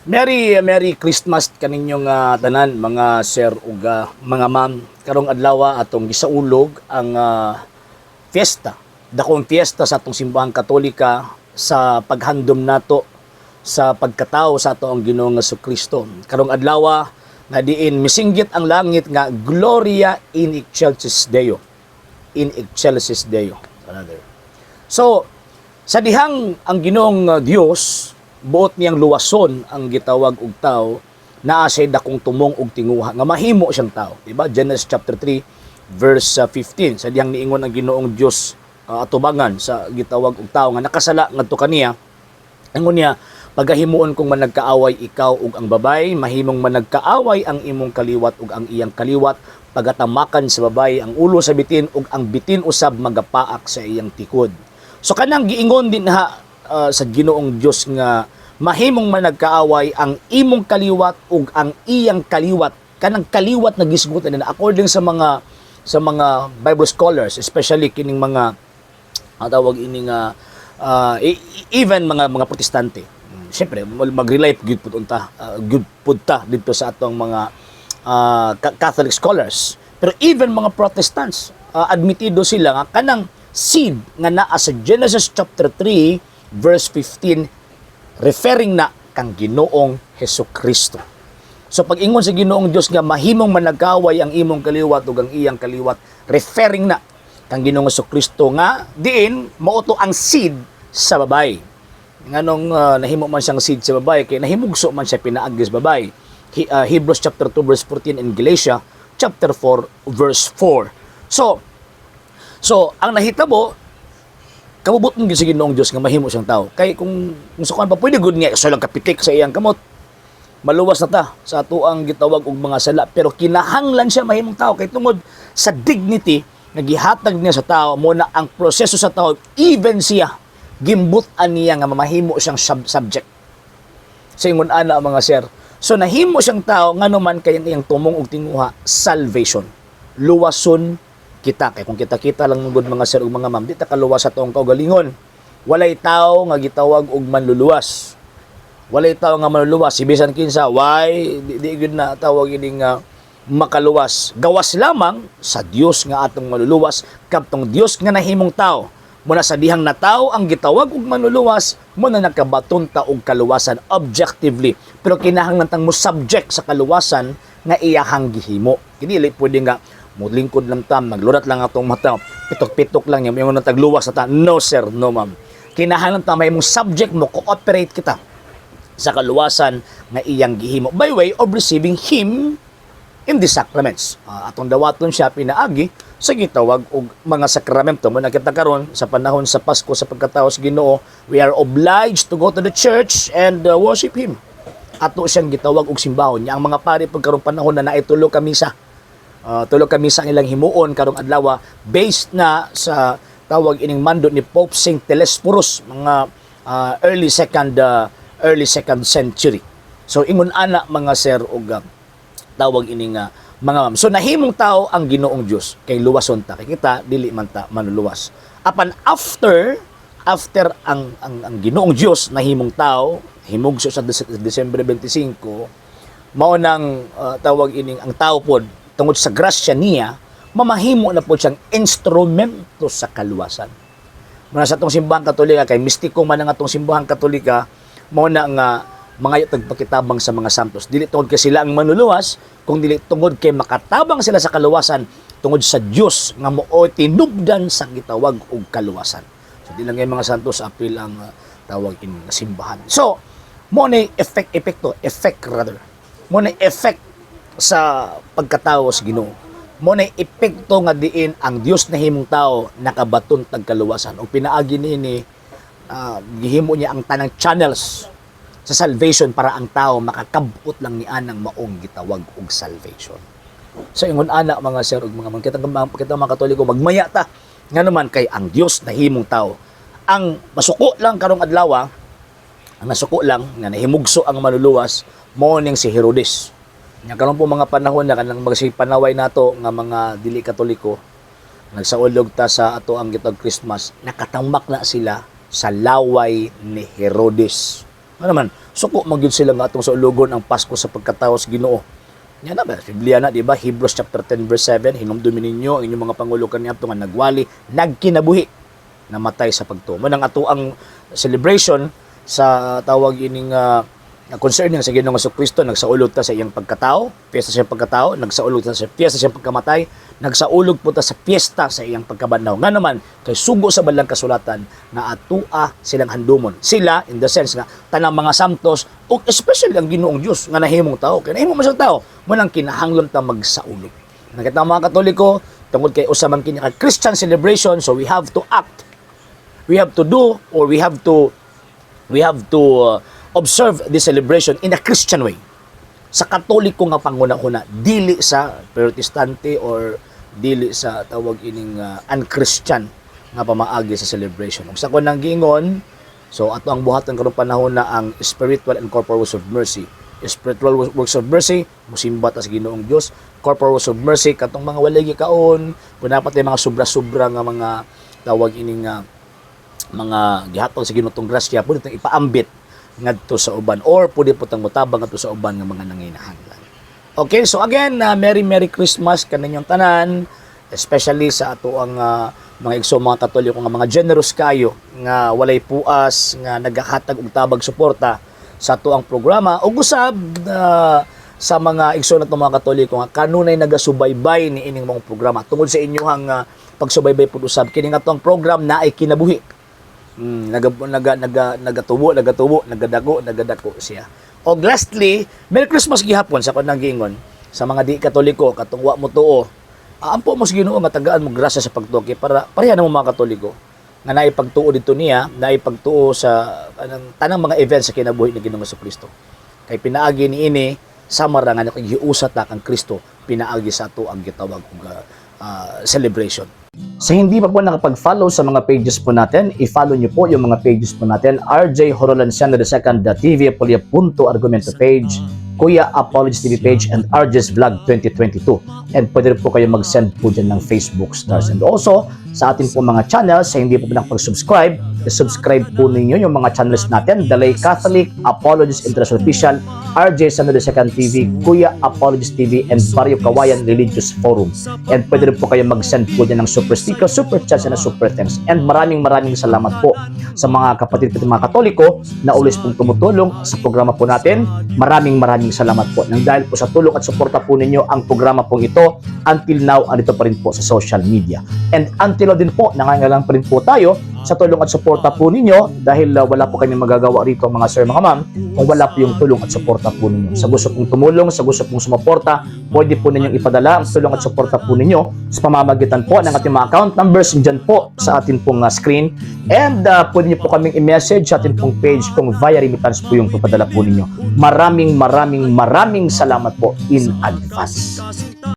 Merry Christmas kaninyong tanan mga sir ug mga ma'am. Karong adlaw atong gisaulog ang fiesta. Dakong fiesta sa atong simbahang Katolika sa paghandom nato sa pagkatao sa ato ang Ginoong Jesucristo. Karong adlaw nga diin misinggit ang langit nga Gloria in excelsis Deo. In excelsis Deo. Another. So, sa dihang ang Ginoong Dios buot niyang luwason ang gitawag og tao, naa siya dakong tumong og tinguha nga mahimo siyang tao, diba? Genesis chapter 3 verse 15, sa diyang niingon ang Ginoong Dios atubangan sa gitawag og tao nga nakasala ngadto kaniya, ingon niya, pagahimuon kong managkaaway ikaw ug ang babay, mahimong managkaaway ang imong kaliwat ug ang iyang kaliwat, pagatamakan sa babay ang ulo sa bitin ug ang bitin usab magapaak sa iyang tikod. So kanang giingon din sa Ginoong Dios nga mahimong managkaaway ang imong kaliwat ug ang iyang kaliwat, kanang kaliwat na gisgutan na according sa mga Bible scholars, especially kining mga tawag ini nga even mga protestante. Siyempre mag-rely gud pud ta dito sa atong mga Catholic scholars, pero even mga Protestants admitido sila nga kanang seed nga naa sa Genesis chapter 3 verse 15 referring na kang Ginoong Hesukristo. So pag ingon sa Ginoong Dios nga mahimong managkaway ang imong kaliwat ug ang iyang kaliwat, referring na kang Ginoong Hesukristo nga diin mauto ang seed sa babay. Nganong nahimo man siyang seed sa babay kay nahimugso man siya pinaagi sa babay. Hebrews chapter 2 verse 14 and Galatia chapter 4 verse 4. So ang nahitabo kabubot ng sa Ginoong Dios nga mahimo siyang tao. Kay kung sukan pa pwede gud nga so lang kapitik sa iyang kamot. Maluwas na ta sa ato ang gitawag og mga sala, pero kinahanglan siya mahimong tao kay tungod sa dignity nga gihatag niya sa tao mo na ang proseso sa tao, even siya gimbutan niya nga mamahimo siyang subject. Sa ingon ana mga sir. So nahimo siyang tao nganuman kay iyang tumong og tinguha, salvation. Luwason kita, kay kung kita lang gud mga sir ug mga ma'am, di ta kaluwas sa tuong kaugalingon. Walay tao nga gitawag og manluluwas. Walay tao nga manluluwas, si bisan kinsa, why di gud na tawag ini nga makaluwas. Gawas lamang sa Dios nga atong manluluwas, kadtong Dios nga nahimong tao. Muna sa dihang na tao ang gitawag og manluluwas, mo na nakabaton ta og kaluwasan objectively. Pero kinahanglan tang mo subject sa kaluwasan nga iyahang gihimo. Kini pwede nga lingkod lang ta, maglurat lang atong mata, pitok-pitok lang yung tagluwas sa ta. No sir, no ma'am. Kinahanglan ta may mong subject mo, cooperate kita sa kaluwasan nga iyang gihimo by way of receiving Him in the sacraments. Atong dawaton siya pinaagi sa gitawag og mga sakramento. Mo nakita karon sa panahon sa Pasko sa pagkatao sa Ginoo, we are obliged to go to the church and worship Him. Ato siyang gitawag og simbahon. Ang mga pari pagkaron panahon na naitulo ka misa. Tulog kami sa ilang himuon karong adlaw based na sa tawag ining mando ni Pope Saint Telesphorus mga early second century. So ingon ana mga sir og tawag ining mga ma'am. So nahimong tao ang Ginoong Dios kay luwason ta, kay kita dili man ta manuluwas. Apan after ang Ginoong Dios nahimong tao, himugso sa Disyembre 25, mao nang tawag ining ang tao pod tungod sa grasya niya, mamahimo na po siyang instrumento sa kaluwasan. Muna sa itong simbahang Katolika, kay mistiko man ang itong simbahang Katolika, mao na nga mga tagpakitabang sa mga santos. Dili tungod kay sila ang manuluwas, kung dili tungod kay makatabang sila sa kaluwasan, tungod sa Dios nga mao tinubdan sa gitawag og kaluwasan. So di lang kay mga santos apil ang tawag in simbahan. So, mo na effect rather. Mo na effect sa pagkatao sa Ginoo. Mo na epekto nga diin ang Dios na himong tao nakabaton tag kaluwasan o pinaagi ni gihimo niya ang tanang channels sa salvation para ang tao makakabot lang ni anang maong gitawag og salvation. So ingon ana mga sir ug mga kita mga Katoliko magmaya ta nga naman kay ang Dios na himong tao. Ang masuko lang karong adlaw, ang nasuko lang nga nahimugso ang manluluwas mo ning si Herodes. Nya karon po mga panahon na kanang magsipanaway nato nga mga dili Katoliko, nagsaulog ta sa ato ang gitawag Christmas, nakatambak na sila sa laway ni Herodes. Ano naman, suko magyud sila nga atong sa ulugon ang Pasko sa pagkatao sa Ginoo. Yan na ba? Biblia na, di ba? Hebrews chapter 10 verse 7, hinumdumin ninyo ang inyong mga pangulo kaniadto nga nagwali, nagkinabuhi, namatay sa pagtuo. Mo nang ato ang celebration sa tawag ining concerning sa Ginoong Jesucristo, nagsaulog ta sa iyang pagkatao, piyesta sa iyang pagkatao, nagsaulog ta sa piyesta sa iyang pagkamatay, nagsaulog po ta sa piyesta sa iyang pagkabanhaw. Nga naman, kay sugo sa balang kasulatan na atua silang handumon. Sila, in the sense nga, tanang mga santos, o especially ang Ginoong Diyos, nga nahimong tao. Kaya nahimong masang tao, munang kinahanglan ta magsaulog. Nakita mga Katoliko, tungod kay usamang kini Christian celebration, so we have to act. We have to do, or we have to observe this celebration in a Christian way. Sa Katoliko nga pangunahuna, dili sa Protestante or dili sa tawag ining unchristian nga pamaagi sa celebration. Ug sa ko nang giingon, so ato ang buhaton karong panahon na ang spiritual and corporal works of mercy. Spiritual works of mercy, musimba ta sa Ginoong Dios. Corporal works of mercy, katong mga walay gikaon, kung dapat mga sobra-sobra nga mga tawag ining mga gihatag sa Ginoo tong grasya, pwede itong ipaambit ngadto sa uban or pwede po tang mutabang ngadto sa uban nga mga nanginahanglan. Okay, so again, Merry Christmas kaninyong tanan, especially sa ato ang mga igsoong mga Katoliko nga mga generous kayo nga walay puas nga nagahatag og tabag suporta sa ato ang programa ug usab sa mga igsoon nato mga Katoliko nga kanunay nagasubaybay ni ining mga programa tungod sa inyohang pagsubaybay pud usab kini nga ang program na ay kinabuhi. Nagatubo, nagadako siya. O lastly, Merry Christmas gihapon sa kanang giingon sa mga di Katoliko katong wa mo tuo. Ampo mo sa Ginoo nga tagaan mo grasya sa pagtuo para pareha na mo mga Katoliko nga naay pagtuo dito niya, naay pagtuo sa tanang mga events sa kinabuhi ni Ginoong Jesucristo. Kay pinaagi ni ini sama ra nga giusat ta kang Kristo pinaagi sa ato ang gitawag og celebration. Sa hindi pa po nakapag-follow sa mga pages po natin, i-follow nyo po yung mga pages po natin, RJ Horolanciano II, TV Apolia Punto Argumento page, Kuya Apologist TV page, and RJ's Vlog 2022. And pwede rin po kayo mag-send po dyan ng Facebook stars. And also, sa ating po mga channels, sa hindi po nakapag-subscribe, i-subscribe po ninyo yung mga channels natin, The Lay Catholic, Apologist International Official, RJ Sano II TV, Kuya Apologist TV, and Barrio Kawayan Religious Forum. And pwede rin po kayo mag-send po dyan ng super sticker, super chats, and super thanks. And maraming salamat po sa mga kapatid at mga Katoliko na always pong tumutulong sa programa po natin. Maraming salamat po. Nang dahil po sa tulong at suporta po ninyo, ang programa pong ito, until now, andito pa rin po sa social media. And until now din po, nangangailangan pa rin po tayo sa tulong at suporta po ninyo dahil wala po kami magagawa rito mga sir, mga ma'am, kung wala po yung tulong at suporta po ninyo. Sa gusto pong tumulong, sa gusto pong sumuporta, pwede po ninyong ipadala ang tulong at suporta po ninyo sa pamamagitan po ng ating mga account numbers dyan po sa ating pong screen. And pwede nyo po kaming i-message sa ating pong page kung via remittance po yung papadala po ninyo. Maraming salamat po in advance.